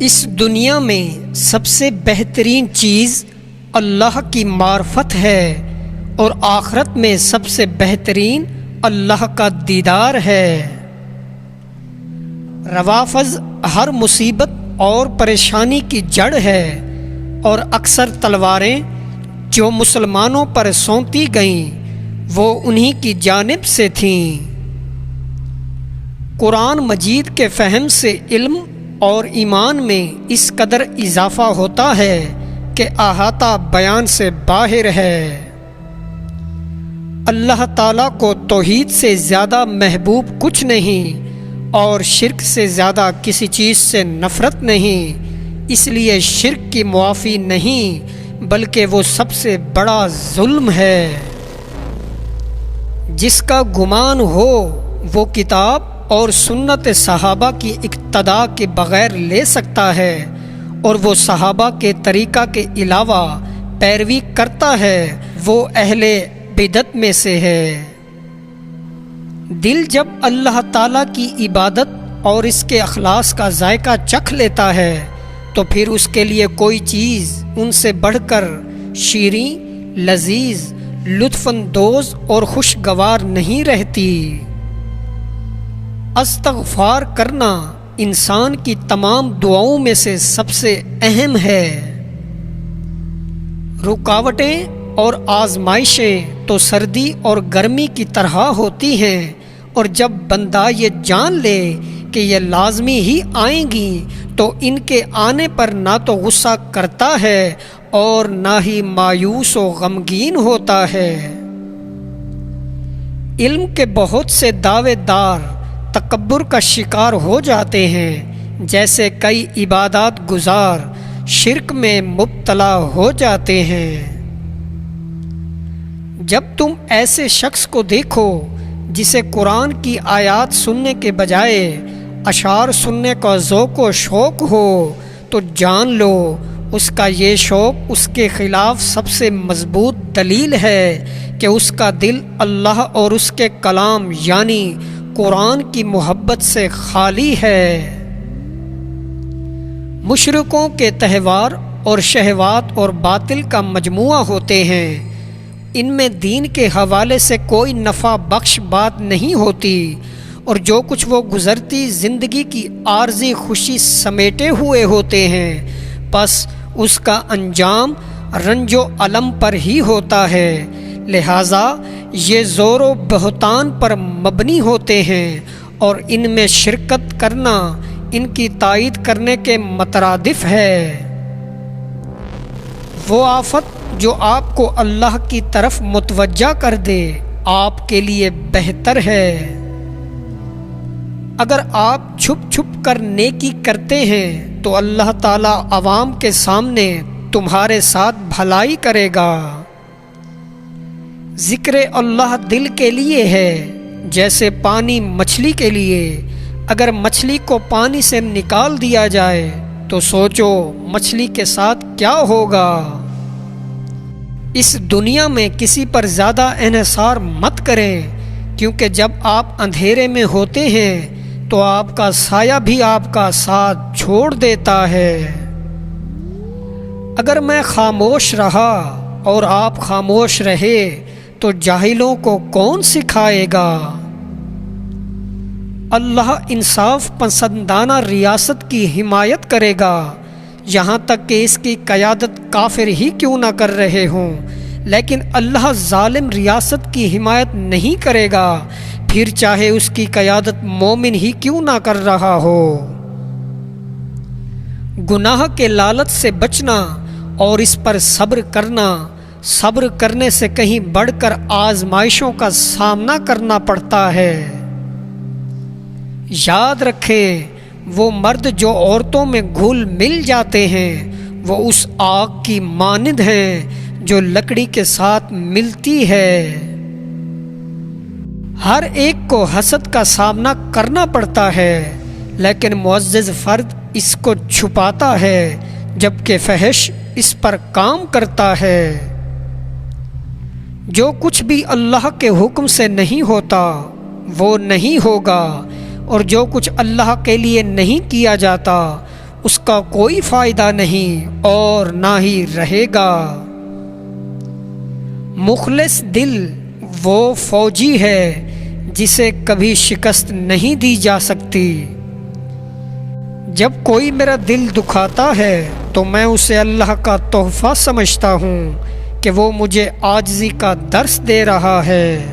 اس دنیا میں سب سے بہترین چیز اللہ کی معرفت ہے اور آخرت میں سب سے بہترین اللہ کا دیدار ہے۔ روافض ہر مصیبت اور پریشانی کی جڑ ہے اور اکثر تلواریں جو مسلمانوں پر سونتی گئیں وہ انہی کی جانب سے تھیں۔ قرآن مجید کے فہم سے علم اور ایمان میں اس قدر اضافہ ہوتا ہے کہ احاطہ بیان سے باہر ہے۔ اللہ تعالیٰ کو توحید سے زیادہ محبوب کچھ نہیں اور شرک سے زیادہ کسی چیز سے نفرت نہیں، اس لیے شرک کی معافی نہیں بلکہ وہ سب سے بڑا ظلم ہے۔ جس کا گمان ہو وہ کتاب اور سنت صحابہ کی اقتداء کے بغیر لے سکتا ہے اور وہ صحابہ کے طریقہ کے علاوہ پیروی کرتا ہے وہ اہل بدعت میں سے ہے۔ دل جب اللہ تعالیٰ کی عبادت اور اس کے اخلاص کا ذائقہ چکھ لیتا ہے تو پھر اس کے لیے کوئی چیز ان سے بڑھ کر شیریں، لذیذ، لطف اندوز اور خوشگوار نہیں رہتی۔ استغفار کرنا انسان کی تمام دعاؤں میں سے سب سے اہم ہے۔ رکاوٹیں اور آزمائشیں تو سردی اور گرمی کی طرح ہوتی ہیں، اور جب بندہ یہ جان لے کہ یہ لازمی ہی آئیں گی تو ان کے آنے پر نہ تو غصہ کرتا ہے اور نہ ہی مایوس و غمگین ہوتا ہے۔ علم کے بہت سے دعوے دار تکبر کا شکار ہو جاتے ہیں، جیسے کئی عبادات گزار شرک میں مبتلا ہو جاتے ہیں۔ جب تم ایسے شخص کو دیکھو جسے قرآن کی آیات سننے کے بجائے اشعار سننے کا ذوق و شوق ہو تو جان لو اس کا یہ شوق اس کے خلاف سب سے مضبوط دلیل ہے کہ اس کا دل اللہ اور اس کے کلام یعنی قرآن کی محبت سے خالی ہے۔ مشرکوں کے تہوار اور شہوات اور باطل کا مجموعہ ہوتے ہیں، ان میں دین کے حوالے سے کوئی نفع بخش بات نہیں ہوتی، اور جو کچھ وہ گزرتی زندگی کی عارضی خوشی سمیٹے ہوئے ہوتے ہیں بس اس کا انجام رنج و الم پر ہی ہوتا ہے، لہٰذا یہ زور و بہتان پر مبنی ہوتے ہیں اور ان میں شرکت کرنا ان کی تائید کرنے کے مترادف ہے۔ وہ آفت جو آپ کو اللہ کی طرف متوجہ کر دے آپ کے لیے بہتر ہے۔ اگر آپ چھپ چھپ کر نیکی کرتے ہیں تو اللہ تعالیٰ عوام کے سامنے تمہارے ساتھ بھلائی کرے گا۔ ذکر اللہ دل کے لیے ہے جیسے پانی مچھلی کے لیے، اگر مچھلی کو پانی سے نکال دیا جائے تو سوچو مچھلی کے ساتھ کیا ہوگا۔ اس دنیا میں کسی پر زیادہ انحصار مت کریں، کیونکہ جب آپ اندھیرے میں ہوتے ہیں تو آپ کا سایہ بھی آپ کا ساتھ چھوڑ دیتا ہے۔ اگر میں خاموش رہا اور آپ خاموش رہے تو جاہلوں کو کون سکھائے گا؟ اللہ انصاف پسندانہ ریاست کی حمایت کرے گا، یہاں تک کہ اس کی قیادت کافر ہی کیوں نہ کر رہے ہوں، لیکن اللہ ظالم ریاست کی حمایت نہیں کرے گا، پھر چاہے اس کی قیادت مومن ہی کیوں نہ کر رہا ہو۔ گناہ کے لالچ سے بچنا اور اس پر صبر کرنا، صبر کرنے سے کہیں بڑھ کر آزمائشوں کا سامنا کرنا پڑتا ہے۔ یاد رکھیں وہ مرد جو عورتوں میں گھل مل جاتے ہیں وہ اس آگ کی مانند ہیں جو لکڑی کے ساتھ ملتی ہے۔ ہر ایک کو حسد کا سامنا کرنا پڑتا ہے، لیکن معزز فرد اس کو چھپاتا ہے جبکہ فحش اس پر کام کرتا ہے۔ جو کچھ بھی اللہ کے حکم سے نہیں ہوتا وہ نہیں ہوگا، اور جو کچھ اللہ کے لیے نہیں کیا جاتا اس کا کوئی فائدہ نہیں اور نہ ہی رہے گا۔ مخلص دل وہ فوجی ہے جسے کبھی شکست نہیں دی جا سکتی۔ جب کوئی میرا دل دکھاتا ہے تو میں اسے اللہ کا تحفہ سمجھتا ہوں کہ وہ مجھے عاجزی کا درس دے رہا ہے۔